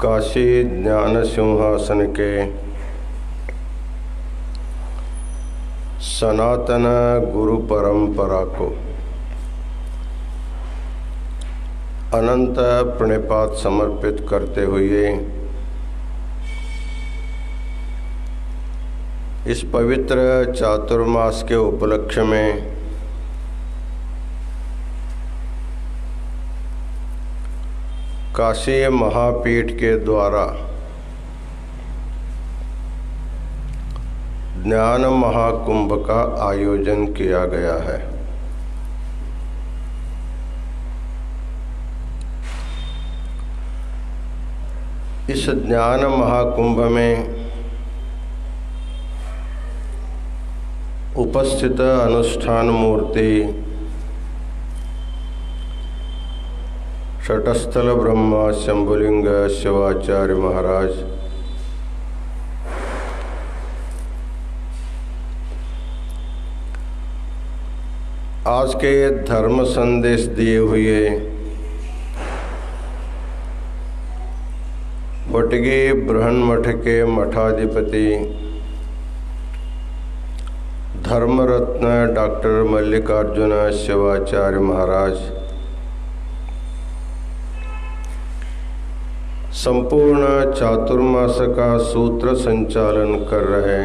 काशी ज्ञान सिंहासन के सनातन गुरु परंपरा को अनंत प्रणिपात समर्पित करते हुए इस पवित्र चातुर्मास के उपलक्ष्य में काशी महापीठ के द्वारा ज्ञान महाकुंभ का आयोजन किया गया है। इस ज्ञान महाकुंभ में उपस्थित अनुष्ठान मूर्ति शटस्थल ब्रह्मा शंभुलिंग शिवाचार्य महाराज, आज के धर्म संदेश दिए हुए बटगी बृहन्मठ के मठाधिपति धर्मरत्न डॉक्टर मल्लिकार्जुन शिवाचार्य महाराज, संपूर्ण चातुर्मास का सूत्र संचालन कर रहे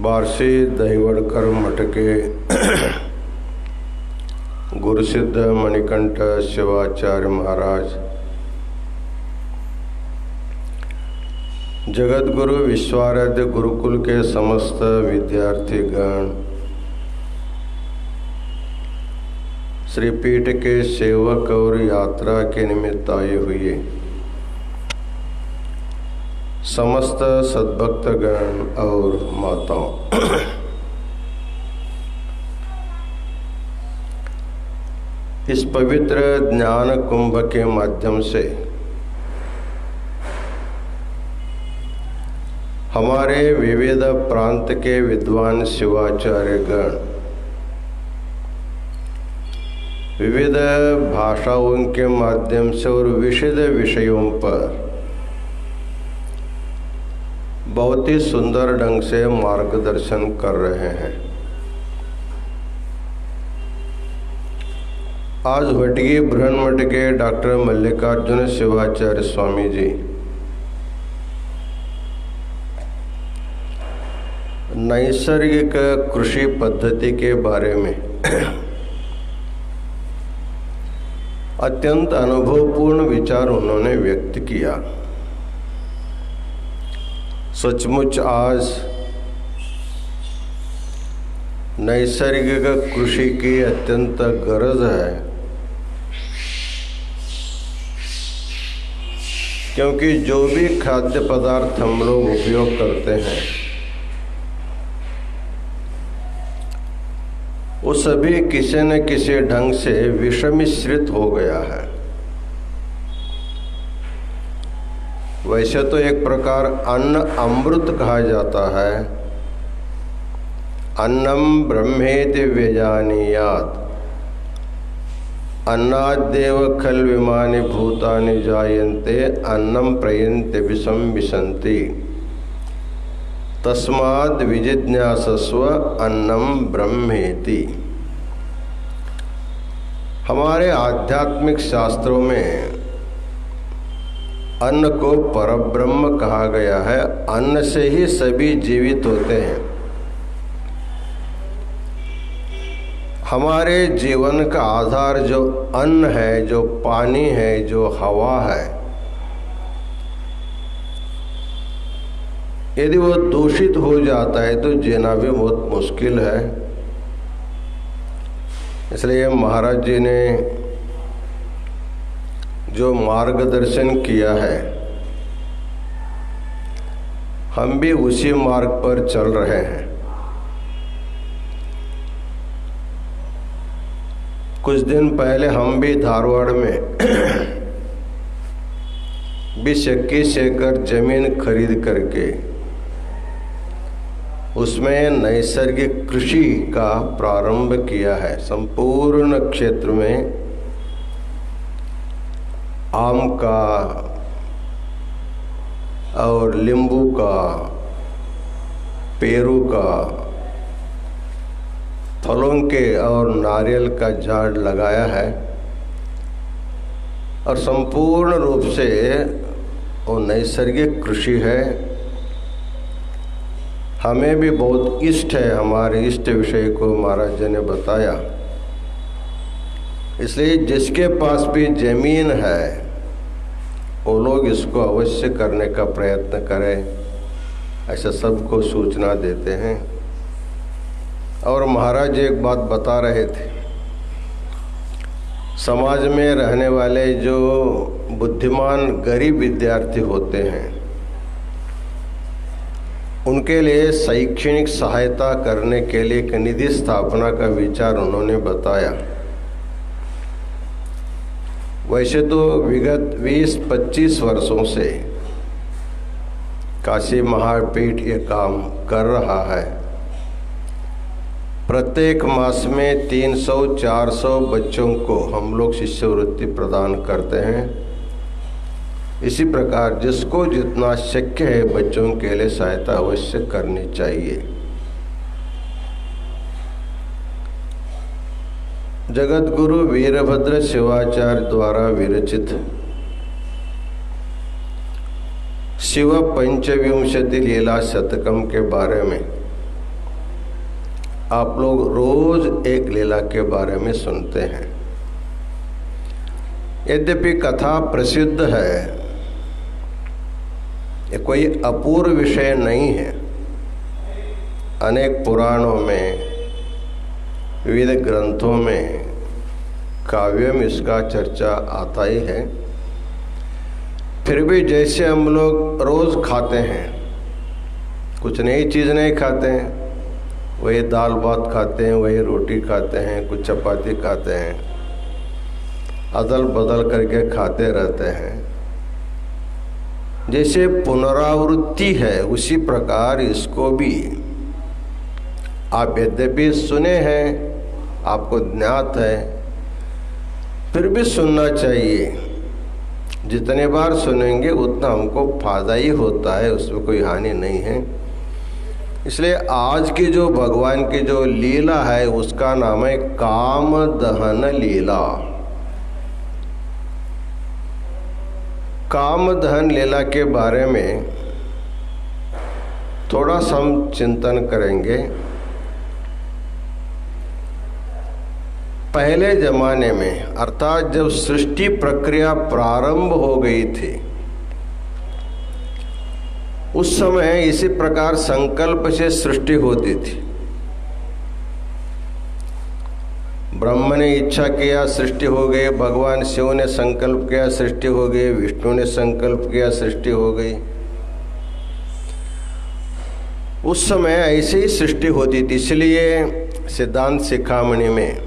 बारसी दहिवड़कर मठ के गुरुसिद्ध मणिकंठ शिवाचार्य महाराज, जगत गुरु विश्वाराध्य गुरुकुल के समस्त विद्यार्थीगण, श्री पीठ के सेवक और यात्रा के निमित्त आए हुए समस्त सद्भक्तगण और माताओं, इस पवित्र ज्ञान कुंभ के माध्यम से हमारे विविध प्रांत के विद्वान शिवाचार्यगण विविध भाषाओं के माध्यम से और विविध विषयों पर बहुत ही सुंदर ढंग से मार्गदर्शन कर रहे हैं। आज भटगी बृहन्मठ के डॉक्टर मल्लिकार्जुन शिवाचार्य स्वामी जी नैसर्गिक कृषि पद्धति के बारे में अत्यंत अनुभवपूर्ण विचार उन्होंने व्यक्त किया। सचमुच आज नैसर्गिक कृषि की अत्यंत गरज है, क्योंकि जो भी खाद्य पदार्थ हम लोग उपयोग करते हैं वो सभी किसी न किसी ढंग से विष मिश्रित हो गया है। वैसे तो एक प्रकार अन्न अमृत कहा जाता है, अन्नम ब्रह्मेति व्यजानीयात्, अन्नाद्येव खल्विमानि भूतानि जायन्ते अन्नम प्रयन्ते विषम विशन्ति तस्माद् विजिज्ञासस्व अन्नम ब्रह्मेति। हमारे आध्यात्मिक शास्त्रों में अन्न को परब्रह्म कहा गया है। अन्न से ही सभी जीवित होते हैं। हमारे जीवन का आधार जो अन्न है, जो पानी है, जो हवा है, यदि वो दूषित हो जाता है तो जीना भी बहुत मुश्किल है। इसलिए महाराज जी ने जो मार्गदर्शन किया है, हम भी उसी मार्ग पर चल रहे हैं। कुछ दिन पहले हम भी धारवाड़ में 20-21 एकड़ जमीन खरीद करके उसमें नैसर्गिक कृषि का प्रारंभ किया है। संपूर्ण क्षेत्र में आम का और नींबू का, पेरू का, फलों के और नारियल का झाड़ लगाया है और संपूर्ण रूप से वो नैसर्गिक कृषि है। हमें भी बहुत इष्ट है, हमारे इष्ट विषय को महाराज जी ने बताया। इसलिए जिसके पास भी जमीन है वो लोग इसको अवश्य करने का प्रयत्न करें, ऐसा सबको सूचना देते हैं। और महाराज जी एक बात बता रहे थे, समाज में रहने वाले जो बुद्धिमान गरीब विद्यार्थी होते हैं उनके लिए शैक्षणिक सहायता करने के लिए एक निधि स्थापना का विचार उन्होंने बताया। वैसे तो विगत 20-25 वर्षों से काशी महापीठ ये काम कर रहा है। प्रत्येक मास में 300-400 बच्चों को हम लोग शिष्यवृत्ति प्रदान करते हैं। इसी प्रकार जिसको जितना शक्य है बच्चों के लिए सहायता अवश्य करनी चाहिए। जगत गुरु वीरभद्र शिवाचार्य द्वारा विरचित शिव पंचविंशति लीला शतकम के बारे में आप लोग रोज एक लीला के बारे में सुनते हैं। यद्यपि कथा प्रसिद्ध है, ये कोई अपूर्व विषय नहीं है। अनेक पुराणों में, विविध ग्रंथों में, काव्य में इसका चर्चा आता ही है। फिर भी जैसे हम लोग रोज खाते हैं, कुछ नई चीज़ नहीं खाते हैं, वही दाल भात खाते हैं, वही रोटी खाते हैं, कुछ चपाती खाते हैं, अदल बदल करके खाते रहते हैं। जैसे पुनरावृत्ति है उसी प्रकार इसको भी आप यद्यपि सुने हैं, आपको ज्ञात है, फिर भी सुनना चाहिए। जितने बार सुनेंगे उतना हमको फायदा ही होता है, उसमें कोई हानि नहीं है। इसलिए आज की जो भगवान की जो लीला है उसका नाम है काम दहन लीला। काम दहन लीला के बारे में थोड़ा सा हम चिंतन करेंगे। पहले जमाने में, अर्थात जब सृष्टि प्रक्रिया प्रारंभ हो गई थी, उस समय इसी प्रकार संकल्प से सृष्टि होती थी। ब्रह्म ने इच्छा किया, सृष्टि हो गई। भगवान शिव ने संकल्प किया, सृष्टि हो गई। विष्णु ने संकल्प किया, सृष्टि हो गई। उस समय ऐसे ही सृष्टि होती थी। इसलिए सिद्धांत शिखामणि में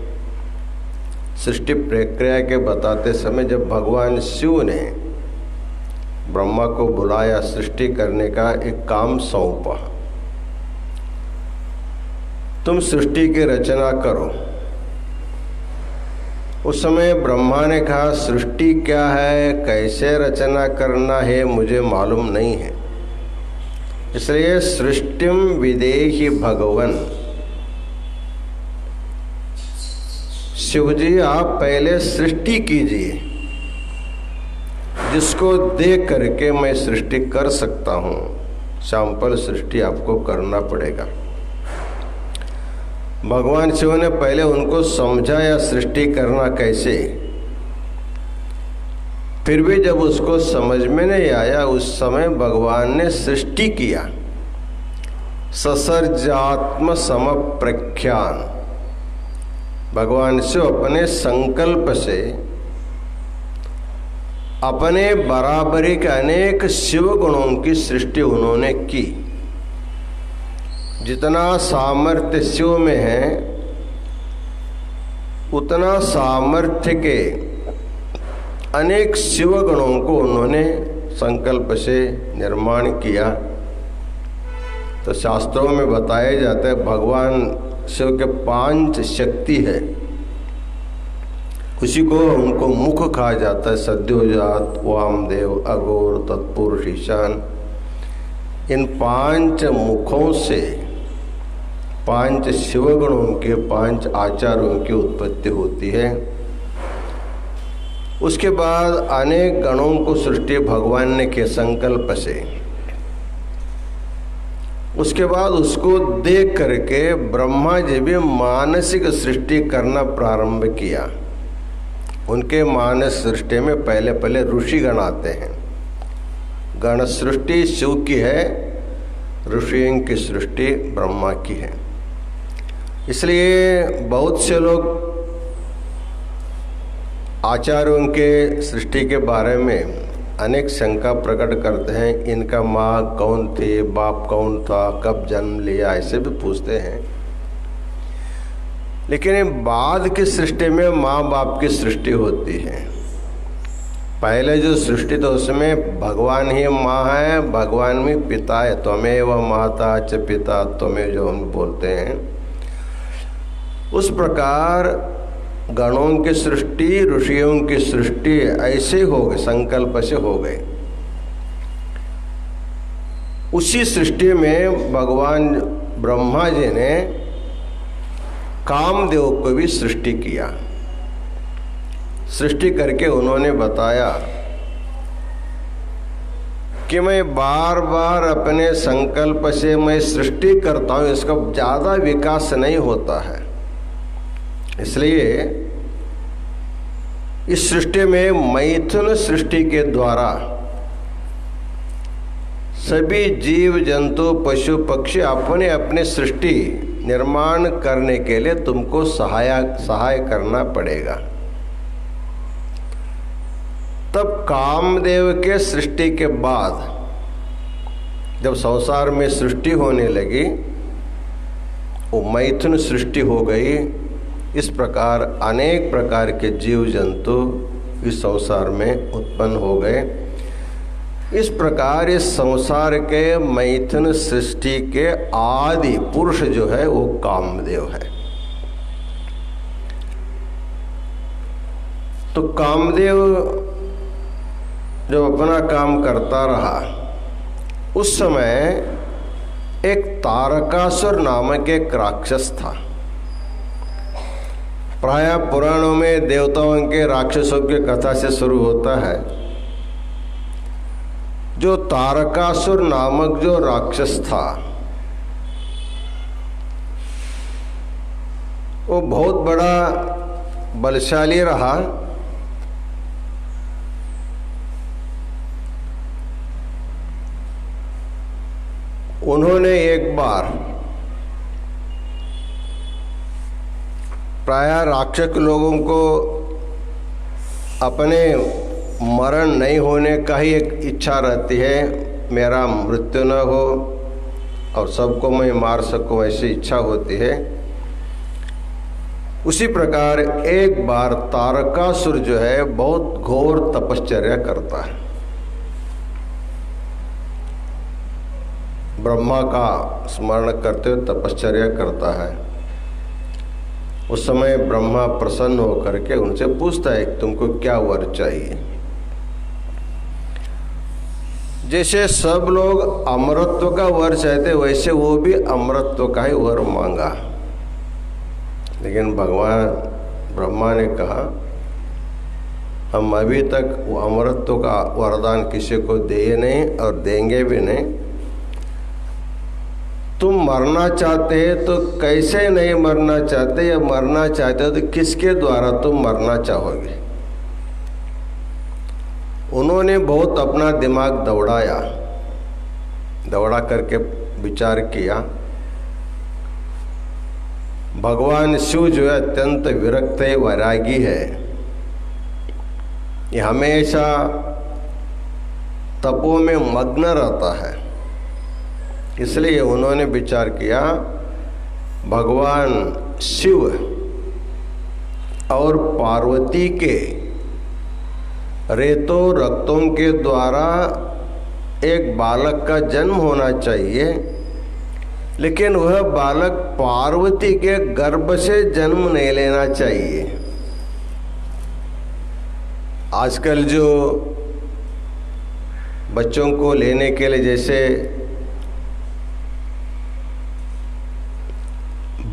सृष्टि प्रक्रिया के बताते समय जब भगवान शिव ने ब्रह्मा को बुलाया, सृष्टि करने का एक काम सौंपा, तुम सृष्टि की रचना करो। उस समय ब्रह्मा ने कहा सृष्टि क्या है, कैसे रचना करना है, मुझे मालूम नहीं है। इसलिए सृष्टिम विदेहि भगवन, शिवजी आप पहले सृष्टि कीजिए, जिसको देख करके मैं सृष्टि कर सकता हूँ। सैंपल सृष्टि आपको करना पड़ेगा। भगवान शिव ने पहले उनको समझाया सृष्टि करना कैसे। फिर भी जब उसको समझ में नहीं आया, उस समय भगवान ने सृष्टि किया। ससर्जात्म समप्रख्यान, भगवान शिव अपने संकल्प से अपने बराबरी के अनेक शिव गुणों की सृष्टि उन्होंने की। जितना सामर्थ्य शिव में है उतना सामर्थ्य के अनेक शिव गुणों को उन्होंने संकल्प से निर्माण किया। तो शास्त्रों में बताया जाता है भगवान शिव के 5 शक्ति है। उसी को उनको मुख कहा जाता है। सद्योजात, वामदेव, अघोर, तत्पुरुष, ईशान, इन 5 मुखों से 5 शिवगणों के 5 आचार्यों की उत्पत्ति होती है। उसके बाद अनेक गणों को सृष्टि भगवान ने के संकल्प से, उसके बाद उसको देख करके ब्रह्मा जी भी मानसिक सृष्टि करना प्रारंभ किया। उनके मानस सृष्टि में पहले पहले ऋषि गण आते हैं। गण सृष्टि शिव की है, ऋषियों की सृष्टि ब्रह्मा की है। इसलिए बहुत से लोग आचार्यों के सृष्टि के बारे में अनेक शंका प्रकट करते हैं। इनका माँ कौन थी, बाप कौन था, कब जन्म लिया, ऐसे भी पूछते हैं। लेकिन बाद की सृष्टि में माँ बाप की सृष्टि होती है। पहले जो सृष्टि तो उसमें भगवान ही माँ है, भगवान भी पिता है। त्वमेव माता च पिता त्वमेव, जो हम बोलते हैं। उस प्रकार गणों की सृष्टि, ऋषियों की सृष्टि ऐसे हो गए, संकल्प से हो गए। उसी सृष्टि में भगवान ब्रह्मा जी ने कामदेव को भी सृष्टि किया। सृष्टि करके उन्होंने बताया कि मैं बार बार अपने संकल्प से मैं सृष्टि करता हूँ, इसका ज़्यादा विकास नहीं होता है। इसलिए इस सृष्टि में मैथुन सृष्टि के द्वारा सभी जीव जंतु पशु पक्षी अपने अपने सृष्टि निर्माण करने के लिए तुमको सहाय करना पड़ेगा। तब कामदेव के सृष्टि के बाद जब संसार में सृष्टि होने लगी, वो मैथुन सृष्टि हो गई। इस प्रकार अनेक प्रकार के जीव जंतु इस संसार में उत्पन्न हो गए। इस प्रकार इस संसार के मैथुन सृष्टि के आदि पुरुष जो है वो कामदेव है। तो कामदेव जब अपना काम करता रहा, उस समय एक तारकासुर नामक एक राक्षस था। प्रायः पुराणों में देवताओं के राक्षसों की कथा से शुरू होता है। जो तारकासुर नामक जो राक्षस था, वो बहुत बड़ा बलशाली रहा। उन्होंने एक बार प्रायः राक्षस लोगों को अपने मरण नहीं होने का ही एक इच्छा रहती है, मेरा मृत्यु न हो और सबको मैं मार सकूं, ऐसी इच्छा होती है। उसी प्रकार एक बार तारकासुर जो है बहुत घोर तपश्चर्या करता है। ब्रह्मा का स्मरण करते हुए तपश्चर्या करता है। उस समय ब्रह्मा प्रसन्न होकर के उनसे पूछता है तुमको क्या वर चाहिए। जैसे सब लोग अमरत्व का वर चाहते, वैसे वो भी अमरत्व का ही वर मांगा। लेकिन भगवान ब्रह्मा ने कहा हम अभी तक वो अमरत्व का वरदान किसी को दिए नहीं और देंगे भी नहीं। तुम मरना चाहते हैं तो कैसे नहीं मरना चाहते, या मरना चाहते हो तो किसके द्वारा तुम मरना चाहोगे। उन्होंने बहुत अपना दिमाग दौड़ा करके विचार किया। भगवान शिव जो है अत्यंत विरक्त है, वैरागी है। ये हमेशा तपों में मग्न रहता है। इसलिए उन्होंने विचार किया भगवान शिव और पार्वती के रेतों रक्तों के द्वारा एक बालक का जन्म होना चाहिए, लेकिन वह बालक पार्वती के गर्भ से जन्म नहीं लेना चाहिए। आजकल जो बच्चों को लेने के लिए जैसे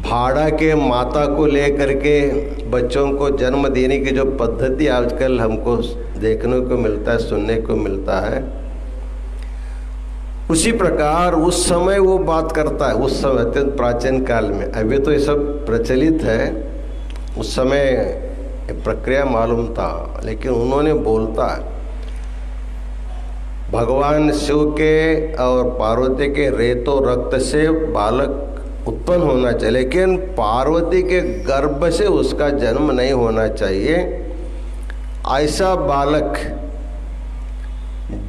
भाड़ा के माता को लेकर के बच्चों को जन्म देने की जो पद्धति आजकल हमको देखने को मिलता है, सुनने को मिलता है, उसी प्रकार उस समय वो बात करता है। उस समय अत्यंत प्राचीन काल में, अभी तो ये सब प्रचलित है, उस समय प्रक्रिया मालूम था, लेकिन उन्होंने बोलता है भगवान शिव के और पार्वती के रेतो रक्त से बालक उत्पन्न होना चाहिए, लेकिन पार्वती के गर्भ से उसका जन्म नहीं होना चाहिए। ऐसा बालक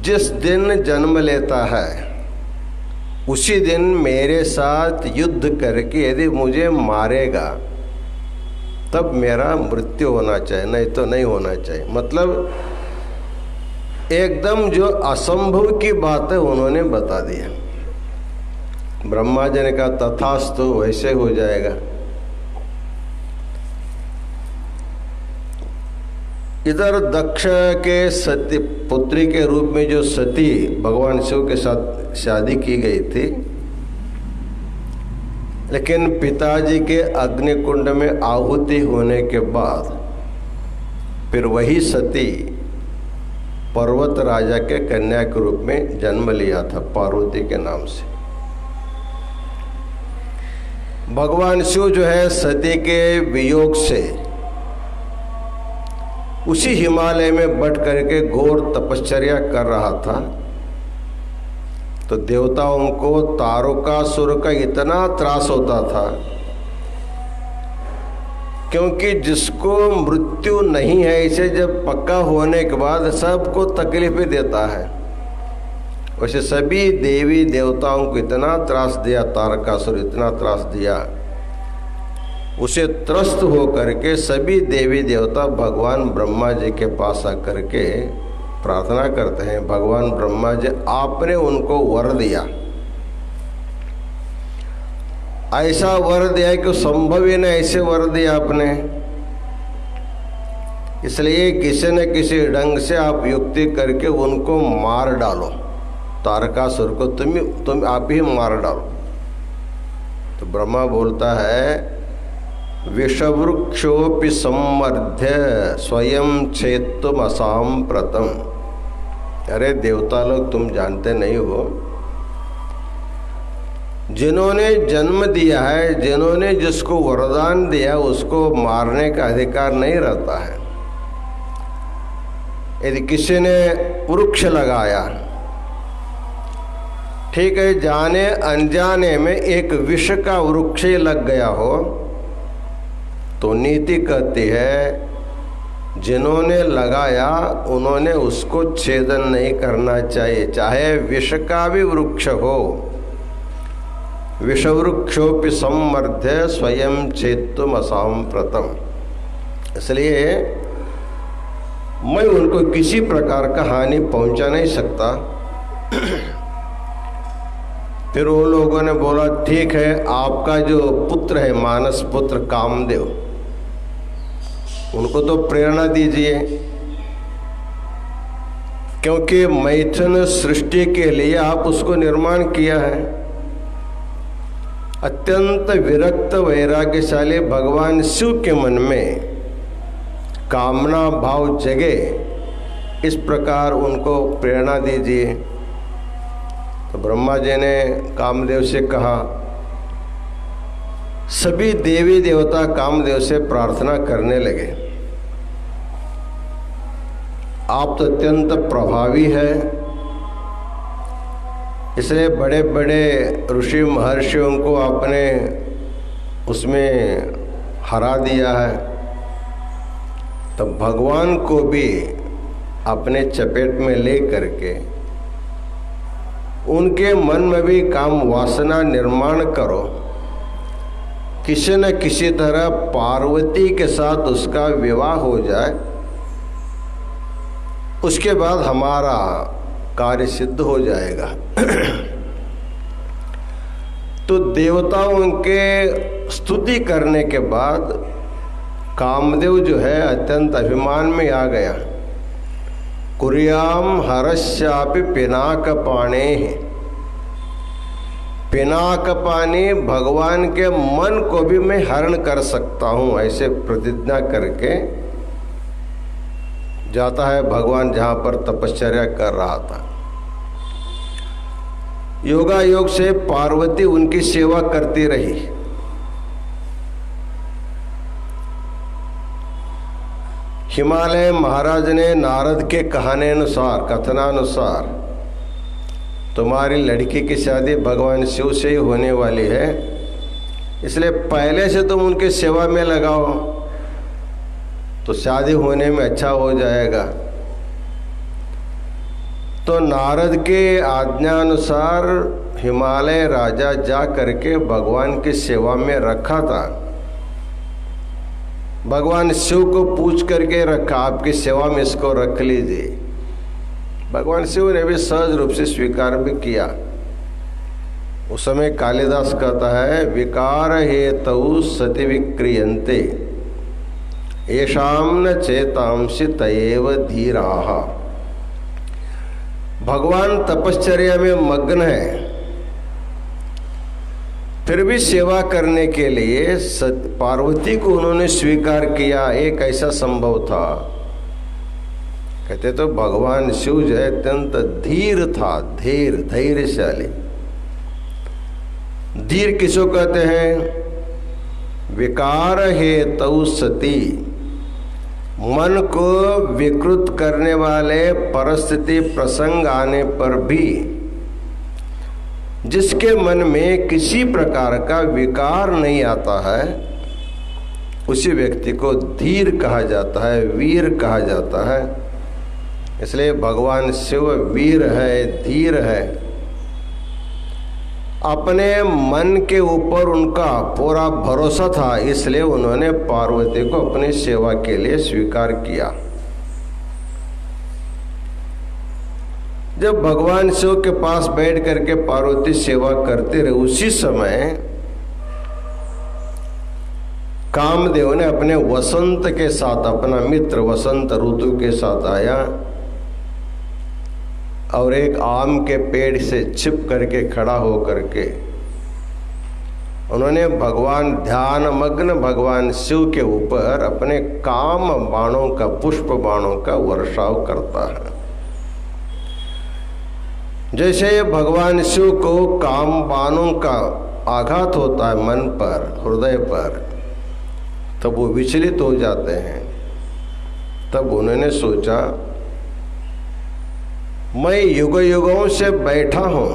जिस दिन जन्म लेता है उसी दिन मेरे साथ युद्ध करके यदि मुझे मारेगा तब मेरा मृत्यु होना चाहिए, नहीं तो नहीं होना चाहिए। मतलब एकदम जो असंभव की बात है उन्होंने बता दिया। ब्रह्मा जी ने कहा तथास्तु, वैसे हो जाएगा। इधर दक्ष के सती पुत्री के रूप में जो सती भगवान शिव के साथ शादी की गई थी, लेकिन पिताजी के अग्निकुंड में आहुति होने के बाद फिर वही सती पर्वत राजा के कन्या के रूप में जन्म लिया था, पार्वती के नाम से। भगवान शिव जो है सती के वियोग से उसी हिमालय में बैठ करके घोर तपश्चर्या कर रहा था, तो देवताओं को तारकासुर का इतना त्रास होता था, क्योंकि जिसको मृत्यु नहीं है इसे जब पक्का होने के बाद सबको तकलीफें देता है, वैसे सभी देवी देवताओं को इतना त्रास दिया तारकासुर, इतना त्रास दिया, उसे त्रस्त हो करके सभी देवी देवता भगवान ब्रह्मा जी के पास आकर के प्रार्थना करते हैं, भगवान ब्रह्मा जी आपने उनको वर दिया, ऐसा वर दिया कि संभव ही नहीं, ऐसे वर दिया आपने, इसलिए किसी न किसी ढंग से आप युक्ति करके उनको मार डालो, तारकासुर को तुम आप ही मार डालो। तो ब्रह्मा बोलता है विषवृक्षोपि सम्मर्ध्य स्वयं छेत्तुम असाम्प्रतम। अरे देवता लोग, तुम जानते नहीं हो, जिन्होंने जन्म दिया है, जिन्होंने जिसको वरदान दिया उसको मारने का अधिकार नहीं रहता है। यदि किसी ने वृक्ष लगाया, ठीक है, जाने अनजाने में एक विष का वृक्ष लग गया हो, तो नीति कहती है जिन्होंने लगाया उन्होंने उसको छेदन नहीं करना चाहिए, चाहे विष का भी वृक्ष हो। विषवृक्षोपि सम्मर्ध्य स्वयं छेत्तुम असाम्प्रतम। इसलिए मैं उनको किसी प्रकार का हानि पहुंचा नहीं सकता। फिर वो लोगों ने बोला ठीक है, आपका जो पुत्र है मानस पुत्र कामदेव, उनको तो प्रेरणा दीजिए, क्योंकि मैथुन सृष्टि के लिए आप उसको निर्माण किया है। अत्यंत विरक्त वैराग्यशाली भगवान शिव के मन में कामना भाव जगे, इस प्रकार उनको प्रेरणा दीजिए। तो ब्रह्मा जी ने कामदेव से कहा, सभी देवी देवता कामदेव से प्रार्थना करने लगे, आप तो अत्यंत प्रभावी है, इसलिए बड़े बड़े ऋषि महर्षियों को आपने उसमें हरा दिया है, तो भगवान को भी अपने चपेट में ले करके उनके मन में भी काम वासना निर्माण करो, किसी न किसी तरह पार्वती के साथ उसका विवाह हो जाए, उसके बाद हमारा कार्य सिद्ध हो जाएगा। तो देवताओं के स्तुति करने के बाद कामदेव जो है अत्यंत अभिमान में आ गया कुर्याम हरस्यापि पिनाकपाणेः। पिनाकपाणि, भगवान के मन को भी मैं हरण कर सकता हूँ, ऐसे प्रतिज्ञा करके जाता है भगवान जहाँ पर तपश्चर्या कर रहा था। योगा योग से पार्वती उनकी सेवा करती रही। हिमालय महाराज ने नारद के कथनानुसार तुम्हारी लड़की की शादी भगवान शिव से ही होने वाली है, इसलिए पहले से तुम उनकी सेवा में लगाओ तो शादी होने में अच्छा हो जाएगा। तो नारद के आज्ञानुसार हिमालय राजा जा करके भगवान की सेवा में रखा था। भगवान शिव को पूछ करके रखा, आपकी सेवा में इसको रख लीजिए। भगवान शिव ने भी सहज रूप से स्वीकार भी किया। उस समय कालिदास कहता है, विकार हेतु सति विक्रियन्ते येषां न चेतांसि तयेव धीराः। भगवान तपश्चर्या में मग्न है, फिर भी सेवा करने के लिए पार्वती को उन्होंने स्वीकार किया। एक ऐसा संभव था, कहते तो भगवान शिव जो है अत्यंत धीर था, धैर्यशाली। धीर किसको कहते हैं? विकार हेतु सती, मन को विकृत करने वाले परिस्थिति प्रसंग आने पर भी जिसके मन में किसी प्रकार का विकार नहीं आता है, उसी व्यक्ति को धीर कहा जाता है, वीर कहा जाता है। इसलिए भगवान शिव वीर है, धीर है। अपने मन के ऊपर उनका पूरा भरोसा था, इसलिए उन्होंने पार्वती को अपनी सेवा के लिए स्वीकार किया। जब भगवान शिव के पास बैठ करके पार्वती सेवा करते रहे, उसी समय कामदेव ने अपने वसंत के साथ, अपना मित्र वसंत ऋतु के साथ आया और एक आम के पेड़ से छिप करके खड़ा हो करके उन्होंने भगवान ध्यान मग्न भगवान शिव के ऊपर अपने काम बाणों का, पुष्प बाणों का वर्षाव करता है। जैसे भगवान शिव को काम बाणों का आघात होता है मन पर, हृदय पर, तब वो विचलित हो जाते हैं। तब उन्होंने सोचा, मैं युग युगों से बैठा हूं,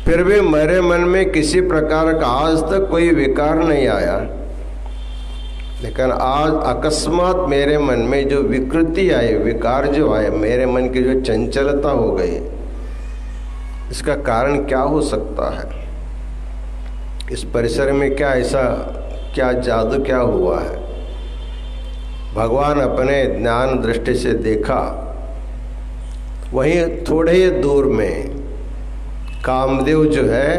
फिर भी मेरे मन में किसी प्रकार का आज तक कोई विकार नहीं आया, लेकिन आज अकस्मात मेरे मन में जो विकृति आई, विकार जो आए, मेरे मन की जो चंचलता हो गई, इसका कारण क्या हो सकता है? इस परिसर में क्या ऐसा, क्या जादू क्या हुआ है? भगवान अपने ज्ञान दृष्टि से देखा, वहीं थोड़े दूर में कामदेव जो है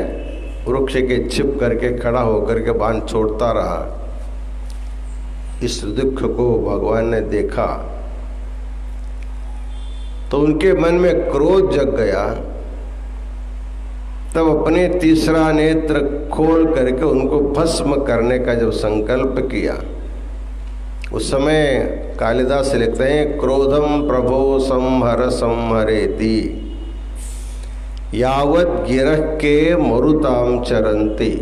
वृक्ष के छिप करके खड़ा होकर के बाण छोड़ता रहा। इस दुख को भगवान ने देखा तो उनके मन में क्रोध जग गया। तब अपने तीसरा नेत्र खोल करके उनको भस्म करने का जब संकल्प किया, उस समय कालिदास लिखते हैं, क्रोधम प्रभो संहर संहरेति यावत गिरह के मरुताम चरंती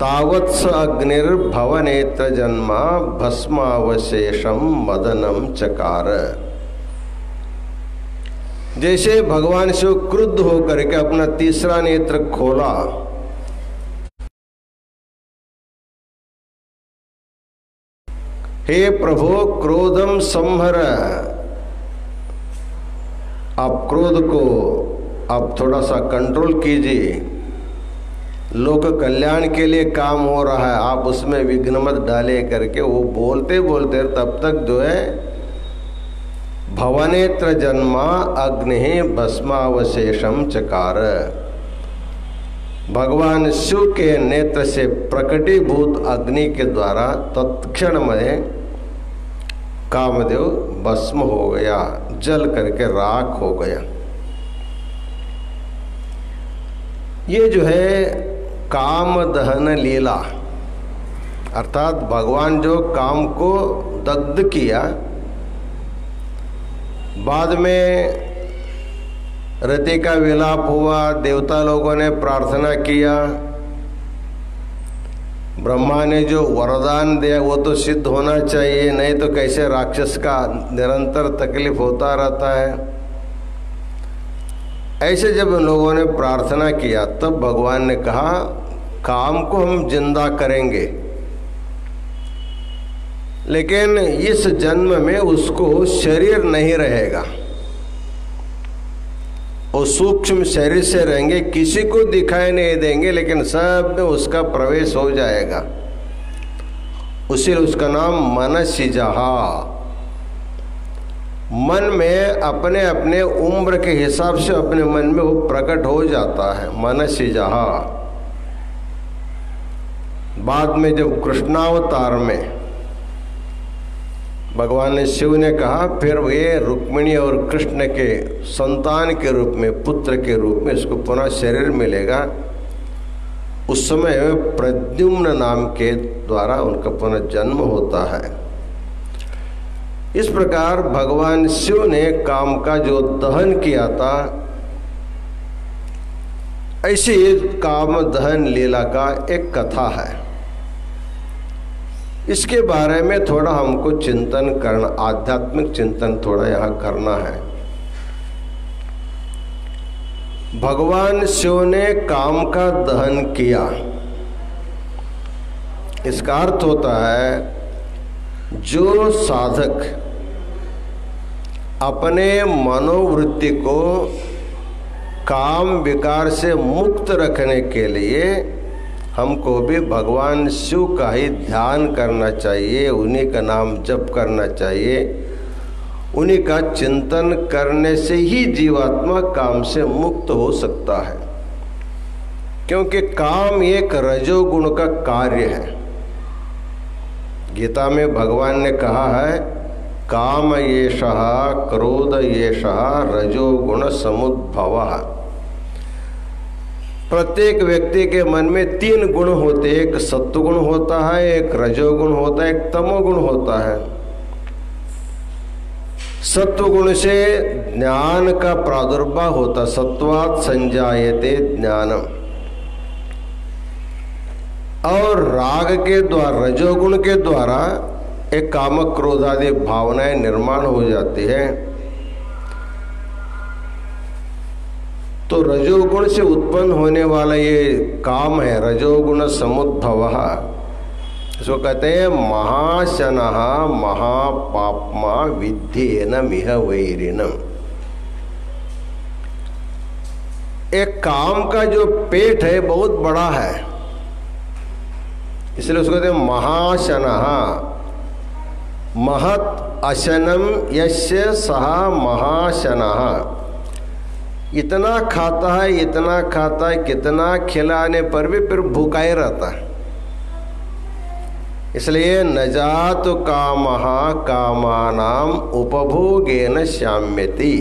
तावत्स अग्निर्भवनेत्र जन्मा भस्मावशेषम मदनम चकार। जैसे भगवान शिव क्रुद्ध होकर के अपना तीसरा नेत्र खोला, हे प्रभु क्रोधम संहर, आप क्रोध को आप थोड़ा सा कंट्रोल कीजिए, लोक कल्याण के लिए काम हो रहा है, आप उसमें विघ्न मत डाले करके वो बोलते बोलते तब तक जो है भवनेत्र जन्मा अग्नि भस्मावशेषम चकार। भगवान शिव के नेत्र से प्रकटीभूत अग्नि के द्वारा तत्क्षण में कामदेव भस्म हो गया, जल करके राख हो गया। ये जो है काम दहन लीला, अर्थात भगवान जो काम को दग्ध किया, बाद में रति का विलाप हुआ, देवता लोगों ने प्रार्थना किया, ब्रह्मा ने जो वरदान दिया वो तो सिद्ध होना चाहिए, नहीं तो कैसे राक्षस का निरंतर तकलीफ होता रहता है। ऐसे जब लोगों ने प्रार्थना किया तब भगवान ने कहा काम को हम जिंदा करेंगे, लेकिन इस जन्म में उसको शरीर नहीं रहेगा, वो सूक्ष्म शरीर से रहेंगे, किसी को दिखाई नहीं देंगे, लेकिन सब में उसका प्रवेश हो जाएगा। उसी उसका नाम मनसिजहा। मन में अपने अपने उम्र के हिसाब से अपने मन में वो प्रकट हो जाता है, मनसिजहा। बाद में जब कृष्णावतार में भगवान ने शिव ने कहा, फिर वे रुक्मिणी और कृष्ण के संतान के रूप में, पुत्र के रूप में इसको पुनः शरीर मिलेगा। उस समय प्रद्युम्न नाम के द्वारा उनका पुनः जन्म होता है। इस प्रकार भगवान शिव ने काम का जो दहन किया था, ऐसी काम दहन लीला का एक कथा है। इसके बारे में थोड़ा हमको चिंतन करना, आध्यात्मिक चिंतन थोड़ा यहाँ करना है। भगवान शिव ने काम का दहन किया, इसका अर्थ होता है जो साधक अपने मनोवृत्ति को काम विकार से मुक्त रखने के लिए हमको भी भगवान शिव का ही ध्यान करना चाहिए, उन्हीं का नाम जप करना चाहिए। उन्हीं का चिंतन करने से ही जीवात्मा काम से मुक्त हो सकता है, क्योंकि काम एक रजोगुण का कार्य है। गीता में भगवान ने कहा है, काम येषः क्रोध येषः रजोगुण समुद्भवः। प्रत्येक व्यक्ति के मन में 3 गुण होते हैं, एक सत्वगुण होता है, एक रजोगुण होता है, एक तमोगुण होता है। सत्वगुण से ज्ञान का प्रादुर्भाव होता, सत्वात् संजायते ज्ञानम। और राग के द्वारा, रजोगुण के द्वारा एक काम क्रोध आदि भावनाएं निर्माण हो जाती है। तो रजोगुण से उत्पन्न होने वाला ये काम है रजोगुण समुद्भवः। इसको कहते हैं महाशनः महापाप्मा विद्धेनमिह वैरिणम्। एक काम का जो पेट है बहुत बड़ा है, इसलिए उसको कहते हैं महाशनः। महत् अशनम यस्य सः महाशनः। इतना खाता है, इतना खाता है, कितना खिलाने पर भी फिर भूखा ही रहता है। इसलिए न जातु कामः कामानाम उपभोगेन शाम्यति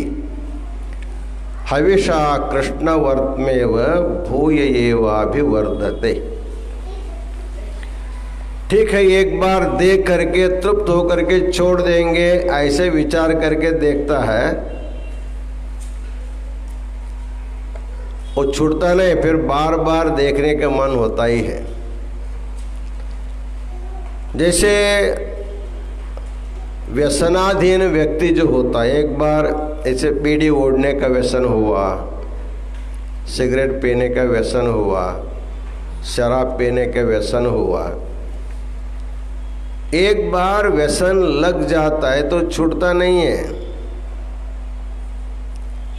हविषा कृष्णवर्त्मेव भूय एवाभिवर्धते। ठीक है, एक बार देख करके तृप्त होकर के छोड़ देंगे, ऐसे विचार करके देखता है, वो छूटता नहीं, फिर बार बार देखने का मन होता ही है। जैसे व्यसनाधीन व्यक्ति जो होता है, एक बार ऐसे बीड़ी ओढ़ने का व्यसन हुआ, सिगरेट पीने का व्यसन हुआ, शराब पीने का व्यसन हुआ, एक बार व्यसन लग जाता है तो छूटता नहीं है,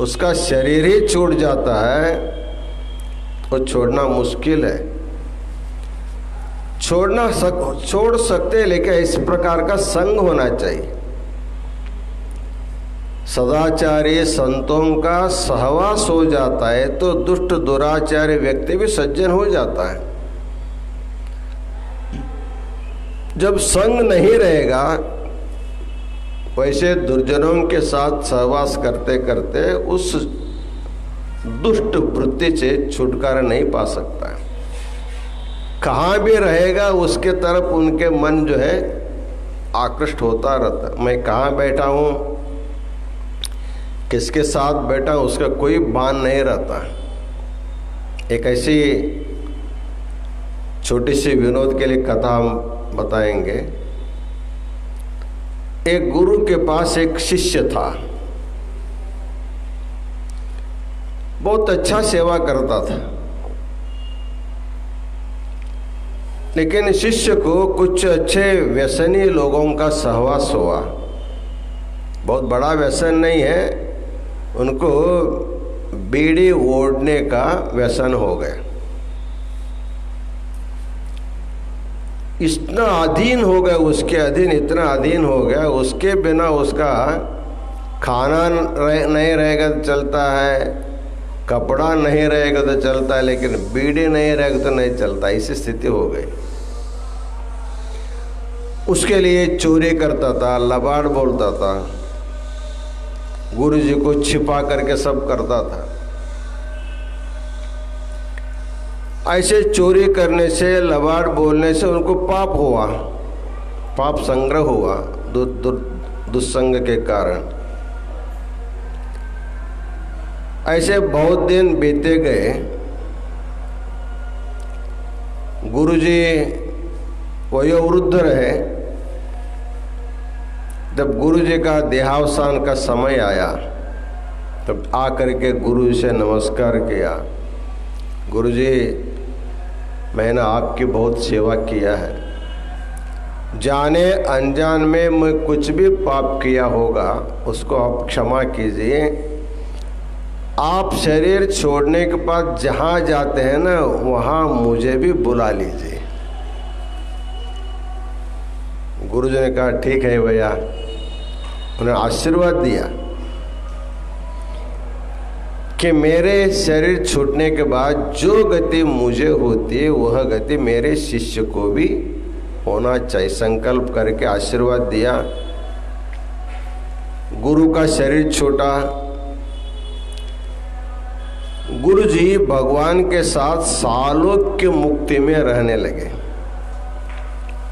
उसका शरीर ही छूट जाता है, तो छोड़ना मुश्किल है। छोड़ सकते हैं, लेकिन इस प्रकार का संग होना चाहिए। सदाचारी संतों का सहवास हो जाता है तो दुष्ट दुराचारी व्यक्ति भी सज्जन हो जाता है। जब संग नहीं रहेगा वैसे दुर्जनों के साथ सहवास करते करते उस दुष्ट वृत्ति से छुटकारा नहीं पा सकता है। कहाँ भी रहेगा उसके तरफ उनके मन जो है आकृष्ट होता रहता। मैं कहाँ बैठा हूँ, किसके साथ बैठा हूँ, उसका कोई भान नहीं रहता। एक ऐसी छोटी सी विनोद के लिए कथा हम बताएंगे। एक गुरु के पास एक शिष्य था, बहुत अच्छा सेवा करता था, लेकिन शिष्य को कुछ अच्छे व्यसनी लोगों का सहवास हुआ। बहुत बड़ा व्यसन नहीं है, उनको बीड़ी ओढ़ने का व्यसन हो गया। इतना अधीन हो गया, उसके अधीन इतना अधीन हो गया, उसके बिना उसका खाना नहीं रहेगा तो चलता है, कपड़ा नहीं रहेगा तो चलता है, लेकिन बीड़ी नहीं रहेगा तो नहीं चलता। ऐसी स्थिति हो गई। उसके लिए चोरी करता था, लबाड़ बोलता था, गुरु जी को छिपा करके सब करता था। ऐसे चोरी करने से, लबाड़ बोलने से उनको पाप हुआ, पाप संग्रह हुआ दुस्संग के कारण। ऐसे बहुत दिन बीते गए। गुरुजी वयोवृद्ध रहे। जब गुरुजी का देहावसान का समय आया तब आकर के गुरु से नमस्कार किया। गुरुजी, मैंने आपकी बहुत सेवा किया है, जाने अनजान में मैं कुछ भी पाप किया होगा उसको आप क्षमा कीजिए। आप शरीर छोड़ने के बाद जहाँ जाते हैं ना, वहाँ मुझे भी बुला लीजिए। गुरुजी ने कहा ठीक है भैया। उन्हें आशीर्वाद दिया कि मेरे शरीर छूटने के बाद जो गति मुझे होती है वह गति मेरे शिष्य को भी होना चाहिए। संकल्प करके आशीर्वाद दिया। गुरु का शरीर छूटा। गुरुजी भगवान के साथ सालोक्य मुक्ति में रहने लगे।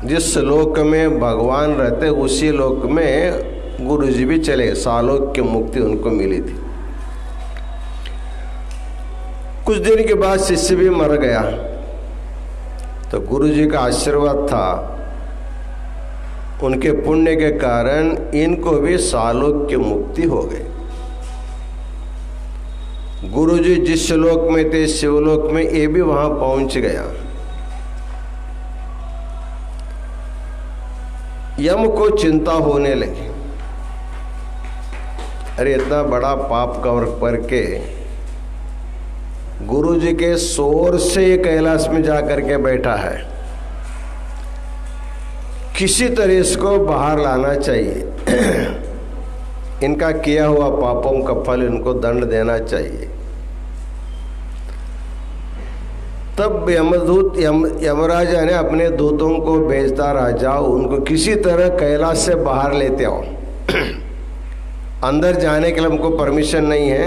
जिस लोक में भगवान रहते उसी लोक में गुरुजी भी चले। सालोक्य मुक्ति उनको मिली थी। कुछ दिन के बाद शिष्य भी मर गया, तो गुरुजी का आशीर्वाद था, उनके पुण्य के कारण इनको भी सालोक्य मुक्ति हो गई। गुरुजी जिस श्लोक में थे शिवलोक में, ये भी वहां पहुंच गया। यम को चिंता होने लगी, अरे इतना बड़ा पाप करके गुरुजी के शोर से कैलाश में जाकर के बैठा है, किसी तरह इसको बाहर लाना चाहिए। इनका किया हुआ पापों का फल इनको दंड देना चाहिए। तब यमराजा ने अपने दूतों को भेजता रहा, जाओ उनको किसी तरह कैलाश से बाहर लेते आओ। अंदर जाने के लिए हमको परमिशन नहीं है,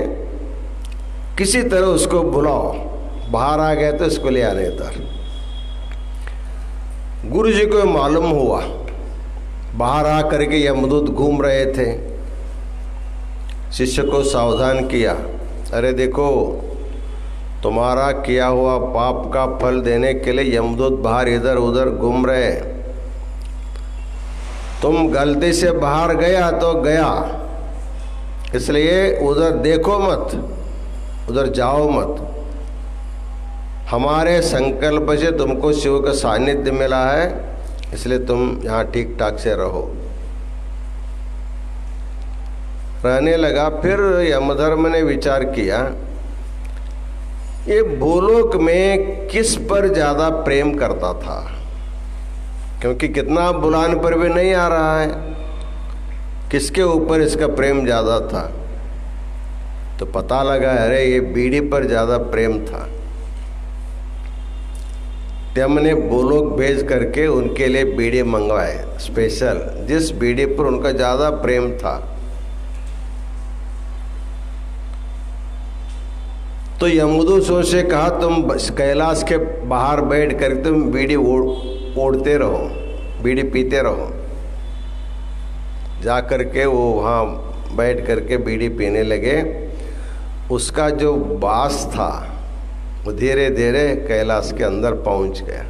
किसी तरह उसको बुलाओ। बाहर आ गए तो इसको ले आने इधर। गुरु जी को मालूम हुआ, बाहर आ करके यमदूत घूम रहे थे। शिष्य को सावधान किया, अरे देखो तुम्हारा किया हुआ पाप का फल देने के लिए यमदूत बाहर इधर उधर घूम रहे। तुम गलती से बाहर गया तो गया, इसलिए उधर देखो मत, उधर जाओ मत। हमारे संकल्प से तुमको शिव का सानिध्य मिला है, इसलिए तुम यहाँ ठीक ठाक से रहो। रहने लगा। फिर यमधर्म ने विचार किया, ये भूलोक में किस पर ज्यादा प्रेम करता था, क्योंकि कितना बुलाने पर भी नहीं आ रहा है, किसके ऊपर इसका प्रेम ज्यादा था। तो पता लगा, अरे ये बीड़ी पर ज्यादा प्रेम था। तो हमने वो लोग भेज करके उनके लिए बीड़ी मंगवाए स्पेशल, जिस बीड़ी पर उनका ज़्यादा प्रेम था। तो यमदूतों से कहा तुम कैलाश के बाहर बैठ कर तुम बीड़ी ओढ़ते रहो, बीड़ी पीते रहो। जा कर के वो वहाँ बैठ करके बीड़ी पीने लगे। उसका जो बास था वो धीरे धीरे कैलाश के अंदर पहुंच गया।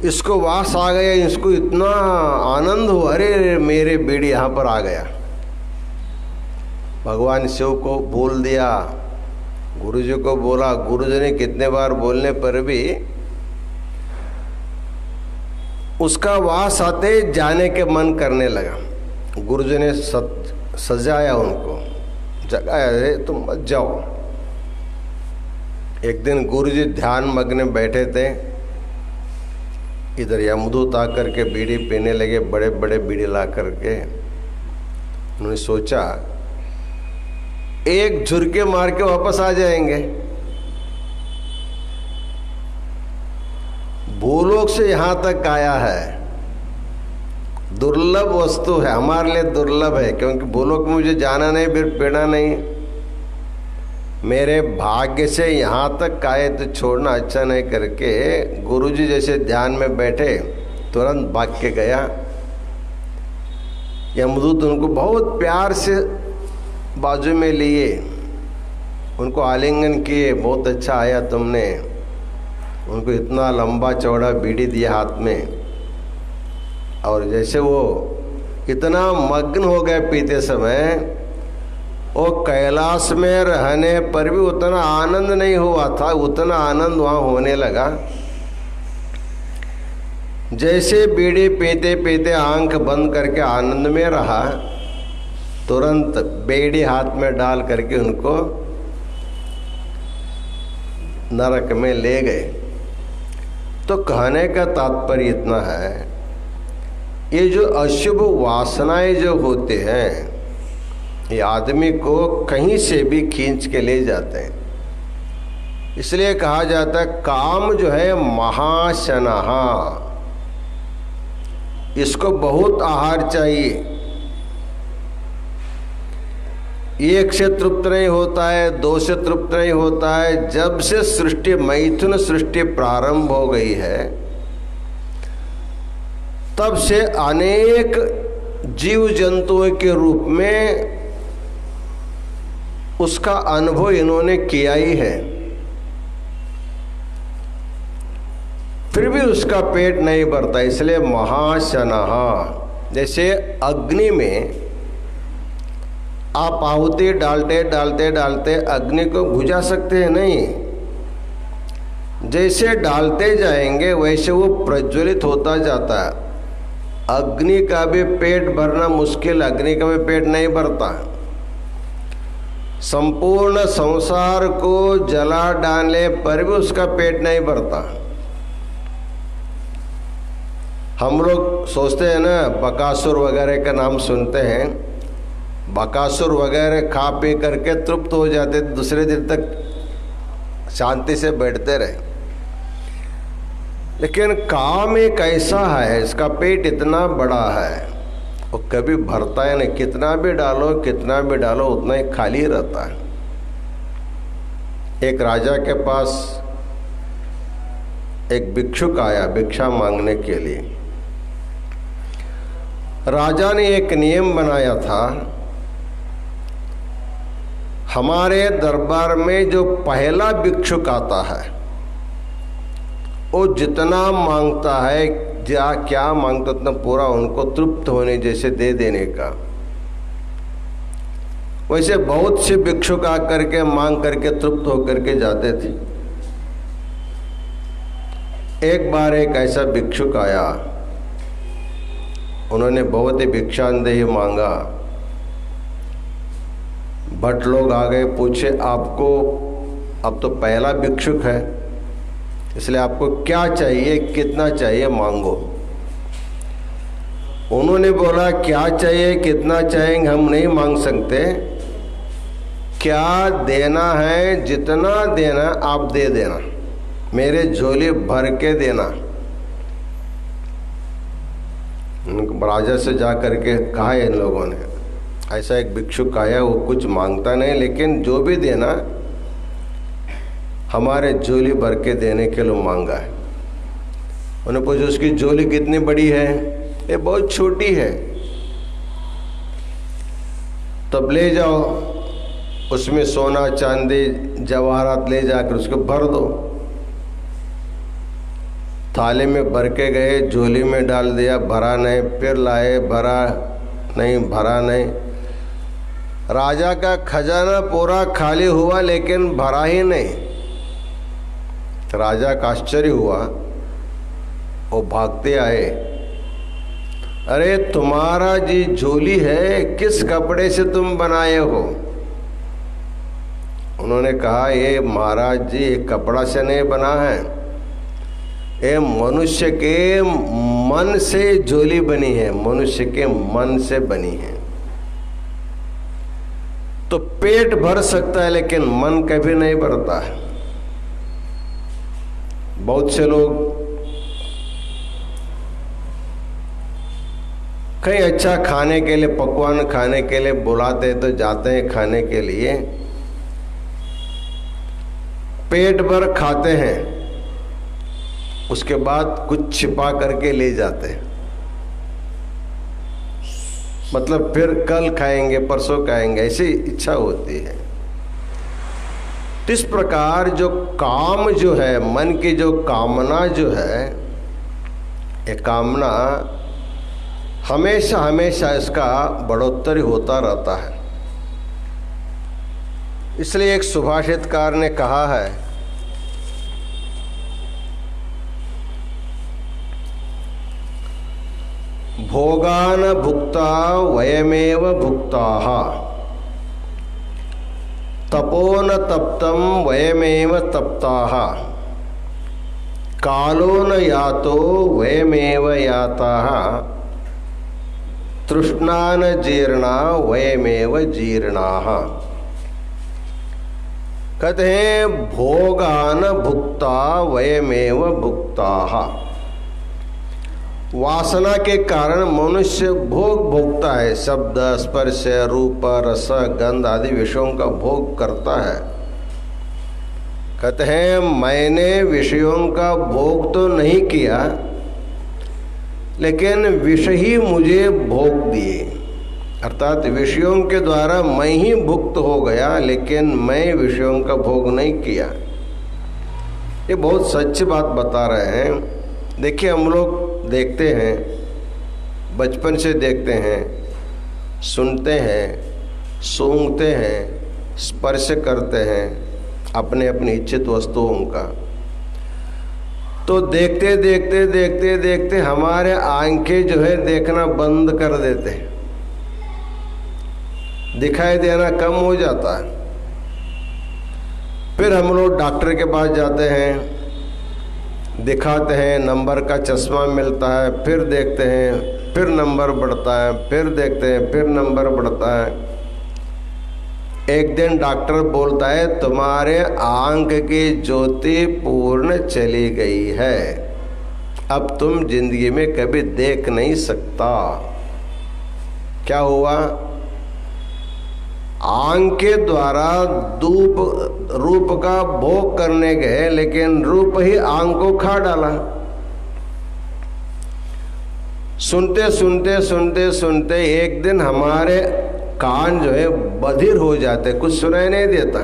इसको वास आ गया, इसको इतना आनंद हो, अरे मेरे बीड़ी यहाँ पर आ गया। भगवान शिव को बोल दिया, गुरुजी को बोला। गुरुजी ने कितने बार बोलने पर भी उसका वास आते जाने के मन करने लगा। गुरुजी ने सजाया, उनको जगाया, अरे तुम मत जाओ। एक दिन गुरुजी ध्यान मग्न बैठे थे, इधर यमदूत आकर के बीड़ी पीने लगे, बड़े बड़े बीड़ी ला करके। उन्होंने सोचा एक झुरके मार के वापस आ जाएंगे। भूलोक से यहां तक आया है, दुर्लभ वस्तु है, हमारे लिए दुर्लभ है, क्योंकि भूलोक में मुझे जाना नहीं, फिर पीना नहीं। मेरे भाग्य से यहाँ तक आए तो छोड़ना अच्छा नहीं करके गुरुजी जैसे ध्यान में बैठे, तुरंत भाग के गया। यमदूत उनको बहुत प्यार से बाजू में लिए, उनको आलिंगन किए, बहुत अच्छा आया तुमने। उनको इतना लंबा चौड़ा बीड़ी दिया हाथ में, और जैसे वो इतना मग्न हो गए पीते समय, वो कैलाश में रहने पर भी उतना आनंद नहीं हुआ था, उतना आनंद वहाँ होने लगा। जैसे बीड़ी पीते पीते आंख बंद करके आनंद में रहा, तुरंत बीड़ी हाथ में डाल करके उनको नरक में ले गए। तो कहने का तात्पर्य इतना है, ये जो अशुभ वासनाएं जो होते हैं, ये आदमी को कहीं से भी खींच के ले जाते हैं। इसलिए कहा जाता है काम जो है महाशनः, इसको बहुत आहार चाहिए। एक से तृप्त नहीं होता है, दो से तृप्त नहीं होता है। जब से सृष्टि, मैथुन सृष्टि प्रारंभ हो गई है, तब से अनेक जीव जंतुओं के रूप में उसका अनुभव इन्होंने किया ही है, फिर भी उसका पेट नहीं भरता। इसलिए महाशनः। जैसे अग्नि में आप आहुति डालते डालते डालते अग्नि को बुझा सकते हैं नहीं, जैसे डालते जाएंगे वैसे वो प्रज्वलित होता जाता है। अग्नि का भी पेट भरना मुश्किल, अग्नि का भी पेट नहीं भरता। संपूर्ण संसार को जला डालने पर भी उसका पेट नहीं भरता। हम लोग सोचते हैं ना, बकासुर वगैरह का नाम सुनते हैं, बकासुर वगैरह खा पी करके तृप्त हो जाते, दूसरे दिन तक शांति से बैठते रहे। लेकिन काम एक ऐसा है, इसका पेट इतना बड़ा है, वो कभी भरता है नहीं। कितना भी डालो उतना ही खाली रहता है। एक राजा के पास एक भिक्षुक आया भिक्षा मांगने के लिए। राजा ने एक नियम बनाया था, हमारे दरबार में जो पहला भिक्षुक आता है वो जितना मांगता है, क्या मांगता उतना पूरा उनको तृप्त होने जैसे दे देने का। वैसे बहुत से भिक्षुक आकर के मांग करके तृप्त होकर के जाते थे। एक बार एक ऐसा भिक्षुक आया, उन्होंने बहुत ही भिक्षांदेही मांगा। भट्ट लोग आ गए, पूछे आपको, अब तो पहला भिक्षुक है इसलिए आपको क्या चाहिए, कितना चाहिए, मांगो। उन्होंने बोला क्या चाहिए कितना चाहेंगे हम नहीं मांग सकते, क्या देना है जितना देना आप दे देना। मेरे झोली भर के देना। राजा से जा करके कहा है इन लोगों ने, ऐसा एक भिक्षुक आया, वो कुछ मांगता नहीं, लेकिन जो भी देना हमारे झोली भर के देने के लिए मांगा है। उन्हें पूछा उसकी झोली कितनी बड़ी है? ये बहुत छोटी है। तब ले जाओ, उसमें सोना चांदी जवाहरात ले जाकर उसको भर दो। थाली में भर के गए, झोली में डाल दिया, भरा नहीं, फिर लाए, भरा नहीं, भरा नहीं। राजा का खजाना पूरा खाली हुआ लेकिन भरा ही नहीं। राजा का आश्चर्य हुआ, वो भागते आए, अरे तुम्हारा जी झोली है, किस कपड़े से तुम बनाए हो? उन्होंने कहा, ये महाराज जी एक कपड़ा से नहीं बना है, ये मनुष्य के मन से झोली बनी है, मनुष्य के मन से बनी है। तो पेट भर सकता है लेकिन मन कभी नहीं भरता है। बहुत से लोग कहीं अच्छा खाने के लिए, पकवान खाने के लिए बुलाते तो जाते हैं खाने के लिए, पेट भर खाते हैं, उसके बाद कुछ छिपा करके ले जाते हैं, मतलब फिर कल खाएंगे, परसों खाएंगे, ऐसी इच्छा होती है। इस प्रकार जो काम जो है, मन की जो कामना जो है, ये कामना हमेशा हमेशा इसका बढ़ोत्तरी होता रहता है। इसलिए एक सुभाषितकार ने कहा है, भोगान भुक्ता वयमेव भुक्ताः, तपोन तप्तम वयमेव तप्ताः, कालो न यातो वयमेव याताः, तृष्णान जीर्णा वयमेव जीर्णाः। कहते हैं भोगान भुक्ता वयमेव भुक्ताः। वासना के कारण मनुष्य भोग भोगता है, शब्द स्पर्श रूप रस गंध आदि विषयों का भोग करता है। कहते हैं मैंने विषयों का भोग तो नहीं किया, लेकिन विषय ही मुझे भोग दिए, अर्थात विषयों के द्वारा मैं ही भुक्त हो गया, लेकिन मैं विषयों का भोग नहीं किया। ये बहुत सच्ची बात बता रहे हैं। देखिए, हम लोग देखते हैं, बचपन से देखते हैं, सुनते हैं, सूंघते हैं, स्पर्श करते हैं अपने अपनी इच्छित वस्तुओं का। तो देखते देखते देखते देखते हमारे आंखें जो है देखना बंद कर देते हैं, दिखाई देना कम हो जाता है। फिर हम लोग डॉक्टर के पास जाते हैं, दिखाते हैं, नंबर का चश्मा मिलता है, फिर देखते हैं, फिर नंबर बढ़ता है, फिर देखते हैं, फिर नंबर बढ़ता है। एक दिन डॉक्टर बोलता है तुम्हारे आंख की ज्योति पूर्ण चली गई है, अब तुम जिंदगी में कभी देख नहीं सकता। क्या हुआ? आंख के द्वारा रूप का भोग करने गए, लेकिन रूप ही आंख को खा डाला। सुनते सुनते सुनते सुनते एक दिन हमारे कान जो है बधिर हो जाते, कुछ सुनाई नहीं देता।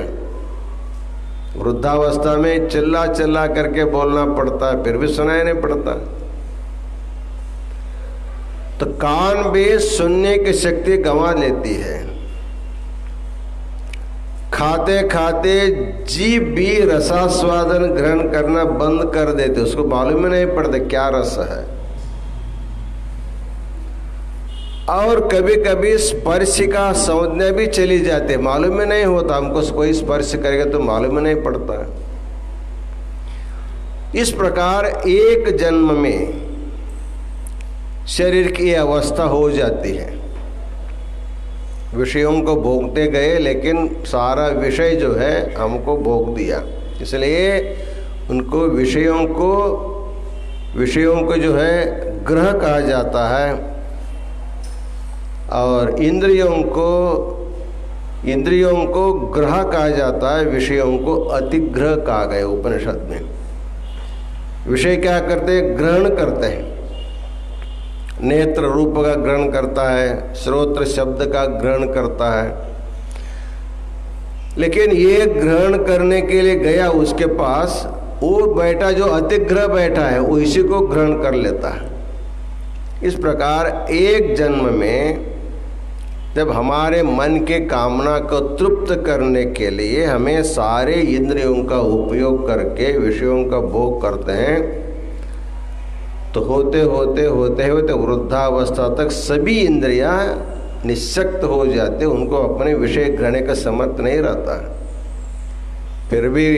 वृद्धावस्था में चिल्ला चिल्ला करके बोलना पड़ता है, फिर भी सुनाई नहीं पड़ता। तो कान भी सुनने की शक्ति गंवा लेती है। खाते खाते जीभ भी रसास्वादन ग्रहण करना बंद कर देते, उसको मालूम ही नहीं पड़ता क्या रस है। और कभी कभी स्पर्श का संज्ञा भी चली जाती है, मालूम ही नहीं होता, हमको कोई स्पर्श करेगा तो मालूम ही नहीं पड़ता। इस प्रकार एक जन्म में शरीर की अवस्था हो जाती है। विषयों को भोगते गए, लेकिन सारा विषय जो है हमको भोग दिया। इसलिए उनको विषयों को जो है ग्रह कहा जाता है, और इंद्रियों को ग्रह कहा जाता है, विषयों को अतिग्रह कहा गया उपनिषद में। विषय क्या करते हैं? ग्रहण करते हैं। नेत्र रूप का ग्रहण करता है, श्रोत्र शब्द का ग्रहण करता है, लेकिन ये ग्रहण करने के लिए गया उसके पास, वो बैठा जो अतिग्रह बैठा है वो इसी को ग्रहण कर लेता है। इस प्रकार एक जन्म में जब हमारे मन के कामना को तृप्त करने के लिए हमें सारे इंद्रियों का उपयोग करके विषयों का भोग करते हैं, तो होते होते वृद्धावस्था तक सभी इंद्रियां निःशक्त हो जाते, उनको अपने विषय ग्रहण का समर्थ नहीं रहता। फिर भी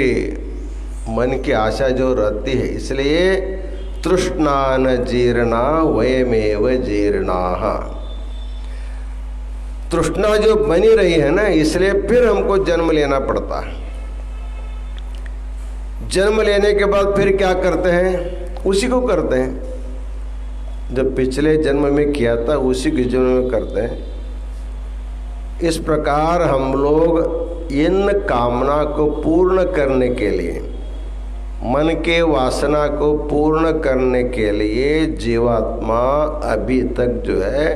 मन की आशा जो रहती है, इसलिए तृष्णा न जीर्णा वयमेव जीर्णाः। तृष्णा जो बनी रही है ना, इसलिए फिर हमको जन्म लेना पड़ता है। जन्म लेने के बाद फिर क्या करते हैं? उसी को करते हैं जो पिछले जन्म में किया था, उसी के जन्म में करते हैं। इस प्रकार हम लोग इन कामना को पूर्ण करने के लिए, मन के वासना को पूर्ण करने के लिए जीवात्मा अभी तक जो है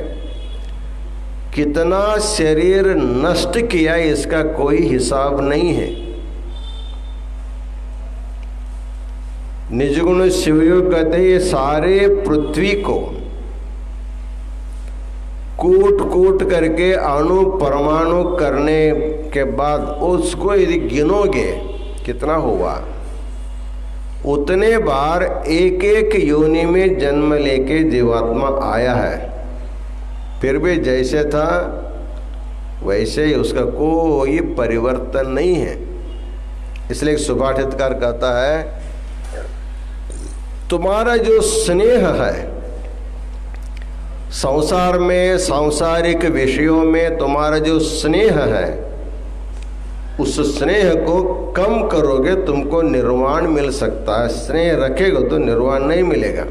कितना शरीर नष्ट किया इसका कोई हिसाब नहीं है। निजगुण शिवयोग कहते हैं ये सारे पृथ्वी को कूट कूट करके अणु परमाणु करने के बाद उसको यदि गिनोगे कितना हुआ, उतने बार एक एक योनि में जन्म लेके जीवात्मा आया है, फिर भी जैसे था वैसे ही उसका कोई परिवर्तन नहीं है। इसलिए एक सुभाषितकार कहता है, तुम्हारा जो स्नेह है संसार में, सांसारिक विषयों में तुम्हारा जो स्नेह है, उस स्नेह को कम करोगे तुमको निर्वाण मिल सकता है, स्नेह रखेगा तो निर्वाण नहीं मिलेगा।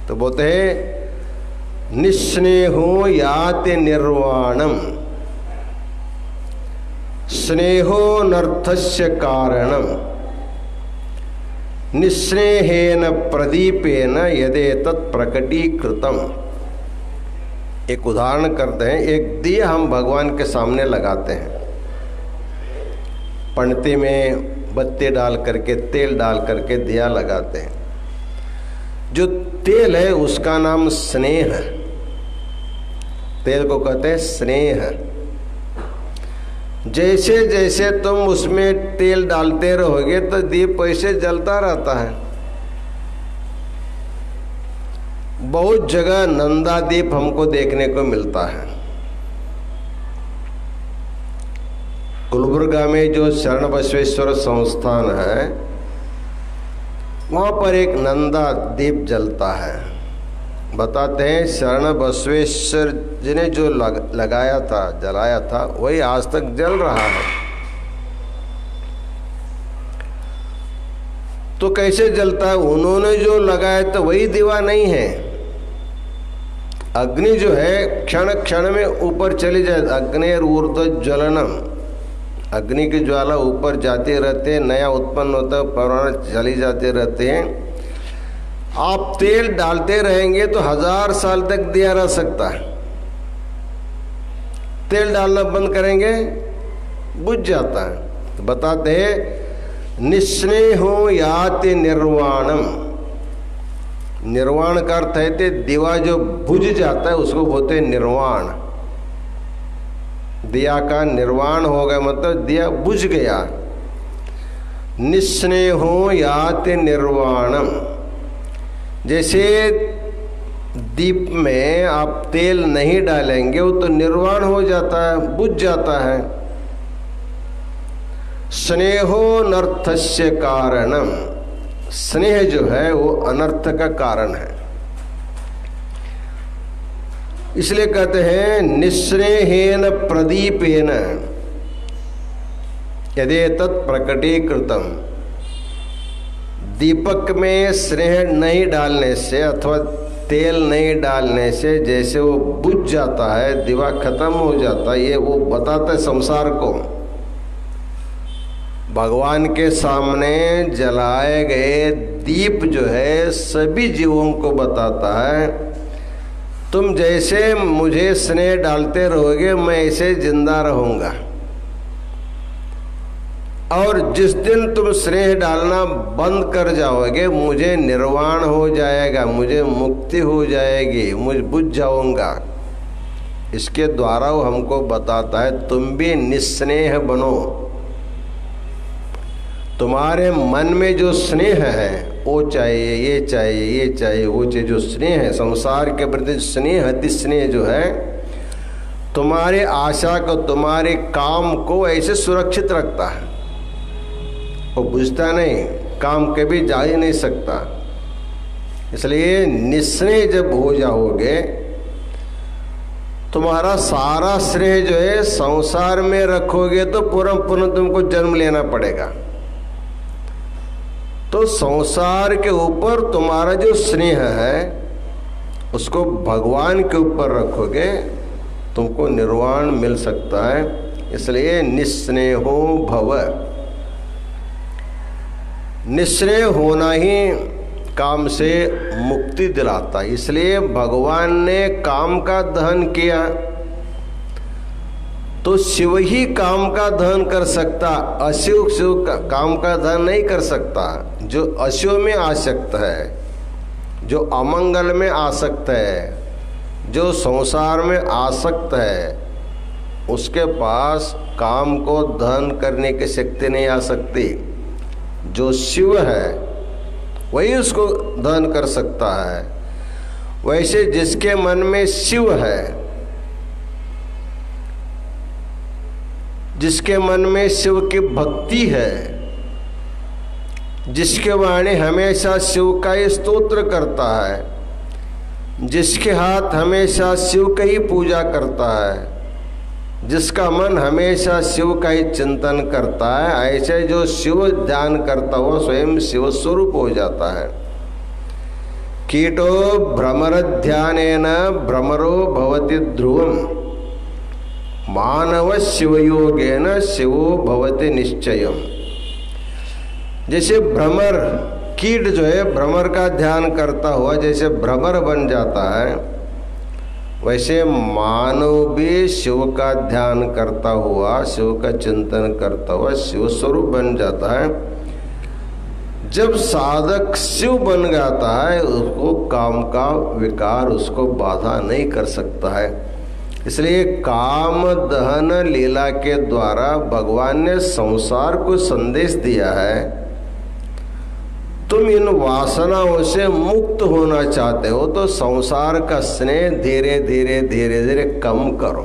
तो बोलते हैं निस्नेहो याति निर्वाणम स्नेहो नर्थस्य कारणम निस्नेहेन प्रदीपेन यदेतत् प्रकटीकृतम। एक उदाहरण करते हैं। एक दिया हम भगवान के सामने लगाते हैं, पंक्ति में बत्ती डाल करके, तेल डाल करके दिया लगाते हैं। जो तेल है उसका नाम स्नेह है, तेल को कहते हैं स्नेह। जैसे जैसे तुम उसमें तेल डालते रहोगे तो दीप वैसे जलता रहता है। बहुत जगह नंदा दीप हमको देखने को मिलता है। गुलबर्गा में जो शरण बसवेश्वर संस्थान है, वहाँ पर एक नंदा दीप जलता है। बताते हैं शरण बसवेश्वर जी ने जो लगाया था, जलाया था, वही आज तक जल रहा है। तो कैसे जलता है? उन्होंने जो लगाया था वही दीवा नहीं है। अग्नि जो है क्षण क्षण में ऊपर चली जाए, अग्निर ऊर्ध्व ज्वलनम, अग्नि की ज्वाला ऊपर जाते रहते हैं, नया उत्पन्न होता है, पुराना चली जाते रहते हैं। आप तेल डालते रहेंगे तो 1000 साल तक दिया रह सकता है। तेल डालना बंद करेंगे बुझ जाता है। तो बताते हैं निस्नेहो याति निर्वाणम। निर्वाण का अर्थ है दिवा जो बुझ जाता है उसको बोलते हैं निर्वाण। दिया का निर्वाण हो गया मतलब दिया बुझ गया। निस्नेहो याति निर्वाणम। जैसे दीप में आप तेल नहीं डालेंगे वो तो निर्वाण हो जाता है, बुझ जाता है। स्नेहो नर्थस्य कारणम। स्नेह जो है वो अनर्थ का कारण है। इसलिए कहते हैं निस्नेहेन प्रदीपेन यदेतत् प्रकटीकृतम। दीपक में स्नेह नहीं डालने से अथवा तेल नहीं डालने से जैसे वो बुझ जाता है, दिवा खत्म हो जाता है, ये वो बताता है संसार को। भगवान के सामने जलाए गए दीप जो है सभी जीवों को बताता है, तुम जैसे मुझे स्नेह डालते रहोगे मैं ऐसे जिंदा रहूंगा, और जिस दिन तुम स्नेह डालना बंद कर जाओगे मुझे निर्वाण हो जाएगा, मुझे मुक्ति हो जाएगी, मुझे बुझ जाऊंगा। इसके द्वारा वो हमको बताता है तुम भी निस्नेह बनो। तुम्हारे मन में जो स्नेह है वो चाहिए, ये चाहिए, ये चाहिए, वो चाहिए, जो स्नेह है संसार के प्रति स्नेह, अति स्नेह जो है तुम्हारे आशा को, तुम्हारे काम को ऐसे सुरक्षित रखता है, वो बुझता नहीं, काम कभी जा ही नहीं सकता। इसलिए निस्नेह जब हो जाओगे तुम्हारा सारा स्नेह जो है संसार में रखोगे तो पुनः तुमको जन्म लेना पड़ेगा। तो संसार के ऊपर तुम्हारा जो स्नेह है उसको भगवान के ऊपर रखोगे, तुमको निर्वाण मिल सकता है। इसलिए निस्नेहो भव, निस्नेह होना ही काम से मुक्ति दिलाता है। इसलिए भगवान ने काम का दहन किया तो शिव ही काम का दहन कर सकता, अशिव शिव का काम का दहन नहीं कर सकता। जो अशिव में आसक्त है, जो अमंगल में आसक्त है, जो संसार में आसक्त है, उसके पास काम को दहन करने की शक्ति नहीं आ सकती। जो शिव है वही उसको दहन कर सकता है। वैसे जिसके मन में शिव है, जिसके मन में शिव की भक्ति है, जिसके वाणी हमेशा शिव का ही स्तोत्र करता है, जिसके हाथ हमेशा शिव का ही पूजा करता है, जिसका मन हमेशा शिव का ही चिंतन करता है, ऐसे जो शिव ध्यान करता हुआ स्वयं शिव स्वरूप हो जाता है। कीटो भ्रमर ध्यानेन भ्रमरो भवति ध्रुवम, मानव शिवयोगेन शिवो भवति निश्चयम। जैसे भ्रमर कीट जो है भ्रमर का ध्यान करता हुआ जैसे भ्रमर बन जाता है, वैसे मानव भी शिव का ध्यान करता हुआ, शिव का चिंतन करता हुआ शिव स्वरूप बन जाता है। जब साधक शिव बन जाता है उसको काम का विकार उसको बाधा नहीं कर सकता है। इसलिए काम दहन लीला के द्वारा भगवान ने संसार को संदेश दिया है, तुम इन वासनाओं से मुक्त होना चाहते हो तो संसार का स्नेह धीरे धीरे धीरे धीरे कम करो।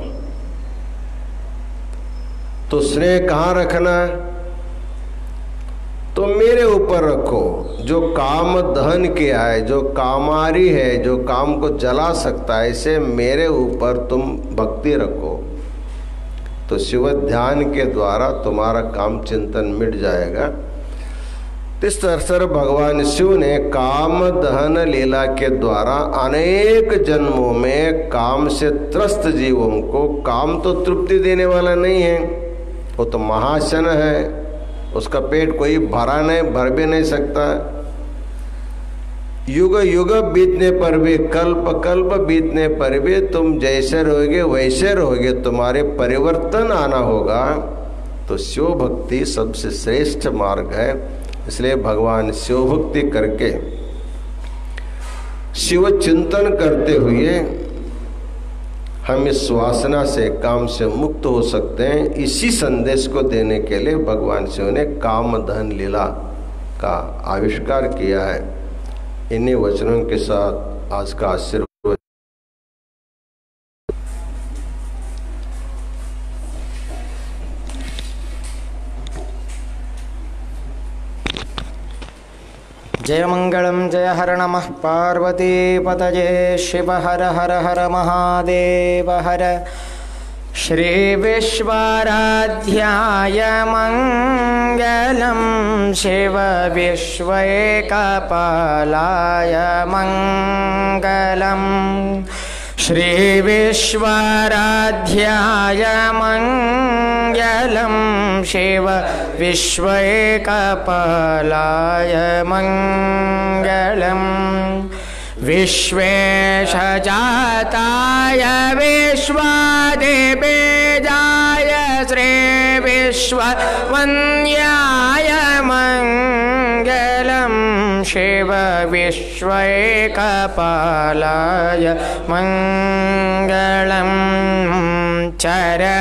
तो स्नेह कहाँ रखना है? तो मेरे ऊपर रखो। जो काम दहन किया है, जो कामारी है, जो काम को जला सकता है, इसे मेरे ऊपर तुम भक्ति रखो तो शिव ध्यान के द्वारा तुम्हारा काम चिंतन मिट जाएगा। इस तरह से भगवान शिव ने काम दहन लीला के द्वारा अनेक जन्मों में काम से त्रस्त जीवों को, काम तो तृप्ति देने वाला नहीं है, वो तो महाशन है, उसका पेट कोई भरा नहीं, भर भी नहीं सकता। युग युग बीतने पर भी, कल्प कल्प बीतने पर भी तुम जैसे रहोगे वैसे रहोगे, तुम्हारे परिवर्तन आना होगा। तो शिव भक्ति सबसे श्रेष्ठ मार्ग है। इसलिए भगवान शिव भक्ति करके, शिव चिंतन करते हुए हम इस वासना से, काम से मुक्त हो सकते हैं। इसी संदेश को देने के लिए भगवान शिव ने काम दहन लीला का आविष्कार किया है। इन्हीं वचनों के साथ आज का आशीर्वाद। जय मंगलम जय हर नमः पार्वती पतये शिव हर हर हर महादेव हर। श्री विश्वाराध्याय मंगलम शिव विश्व एकपालाय मंगलम श्री विश्वाराध्याय मंगलम शिव विश्व एकपालाय मंगलम विश्वेशजाताय विश्वादिबीजाय श्री विश्ववन्द्याय मंगलम शिव विश्व एकपालाय मंगलम चरवृन्दवन्द्याय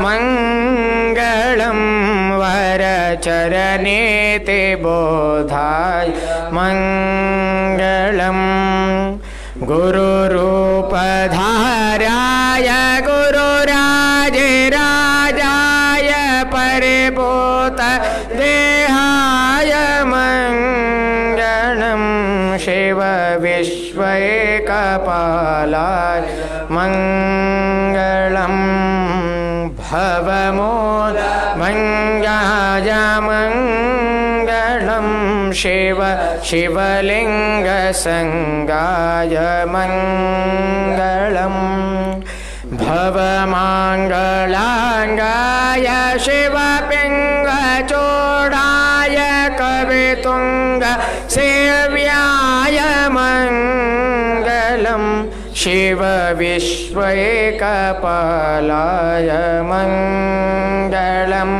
मंगलम वरचरणेति बोधाय मंगलम गुरुरूपधाराय गुरुराजराजाय परिभूत देहाय मंगलम शिव विश्व एकपालाय मंगलम भवमोदभङ्गाय मंगलम शिव शिवलिंगसंगाय मंगलम भवमङ्गलांगाय शिवपिङ्गचूडाय कवितुंग सेव्याय मंगलम शिव विश्व एकपालाय मंगलम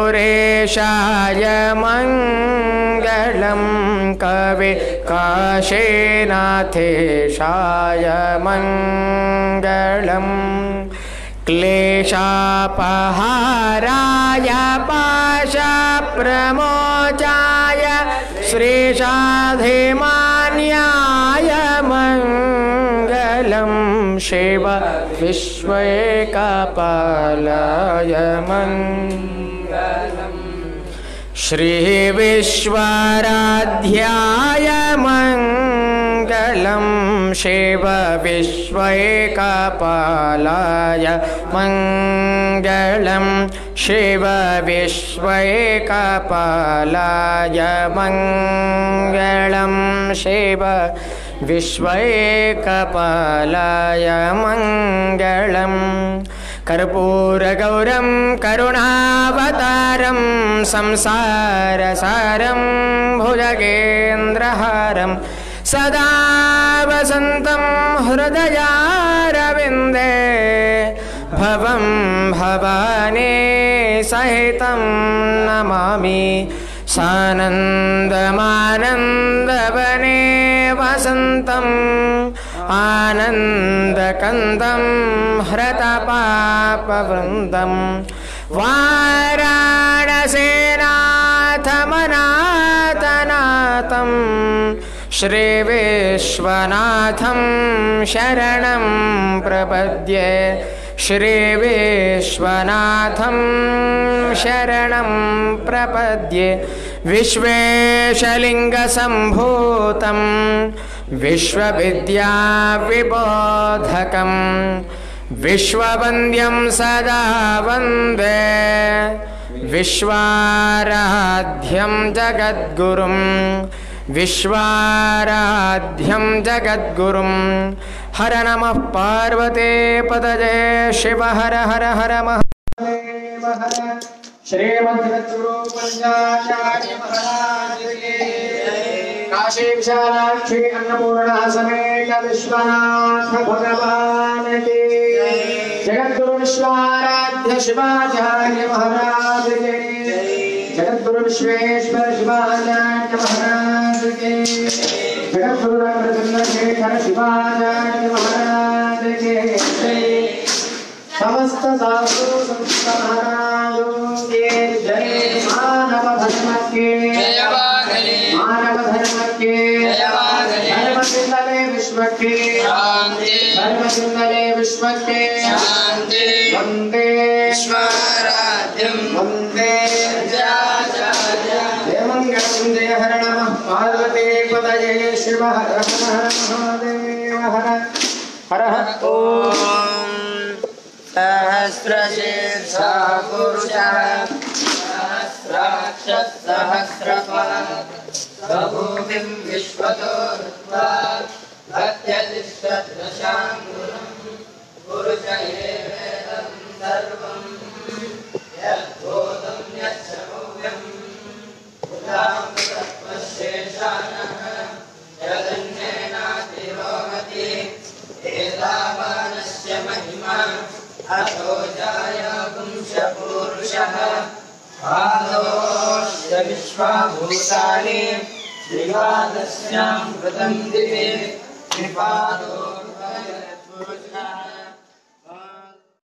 काशीपुरेशाय मंगलम कवि काशीनाथेशाय मंगलम क्लेशापहाराय पाशप्रमोचाय श्रीशाधिमान्याय मंगलम शिव विश्व एकपालाय मंगलम श्री विश्वाराध्याय मंगलम शिव विश्व एकपालाय मंगलम शिव विश्व एकपालाय मंगलम शिव विश्व एकपालाय मंगलम कर्पूरगौरं करुणावतारं संसारसारं भुजगेन्द्रहारं सदा वसन्तं हृदयारविन्दे भवं भवानी सहितं नमामि सानन्दमानन्दवने वसन्तम् आनन्दकन्दं हृतपापवृन्दं वाराणसीनाथमनाथनाथं श्रीविश्वनाथं शरणं प्रपद्ये श्रीविश्वनाथं शरणं प्रपद्ये विश्वेशलिङ्गसम्भूतं विश्वविद्याविबोधकं विश्ववन्द्यं सदा वन्दे विश्वाराध्यं जगद्गुरुं विश्वाराध्यं जगद्गुरुं हर नमः पार्वते पतये शिव हर हर हर महादेव हर श्रीमद्गुरु पंचाचार्य महाराज की काशी विशालाक्षी अन्नपूर्णा समेत विश्वनाथ भगवान की जगद्गुरु विश्वाराध्य शिवाचार्य महाराज के जगद्गुरु विश्वेश्वर शिवाचार्य महाराज के जगद्गुरु चंद्रशेखर शिवाचार्य महाराज के समस्त साधु संत महाराजों के जय मानव धर्म के मानव धर्म के धर्म सिंधले विश्व के धर्म सिंधले विश्व के वंदे स्वराज्यम वंदे जय मंगल मंगलम जय हर नमः पार्वती पतये शिव हर हर महादेव हर हर ओम सहस्रशीर्षा पुरुषः सहस्राक्षः सहस्रपात् प्रभुविं विश्वतो ऋत्वा अत्यतिष्ठदशाङ्गुलं पुरुष एवेदं सर्वं यद्भूतं यच्छमव्यं उदाहृतत्वशेषानः यदन्येनातिरोहति एतावानस्य महिमा अथो जायपुंसपूरुषः आदोश्च विश्वाभूतानि त्रिपादस्यां कृतं दिवे त्रिपादो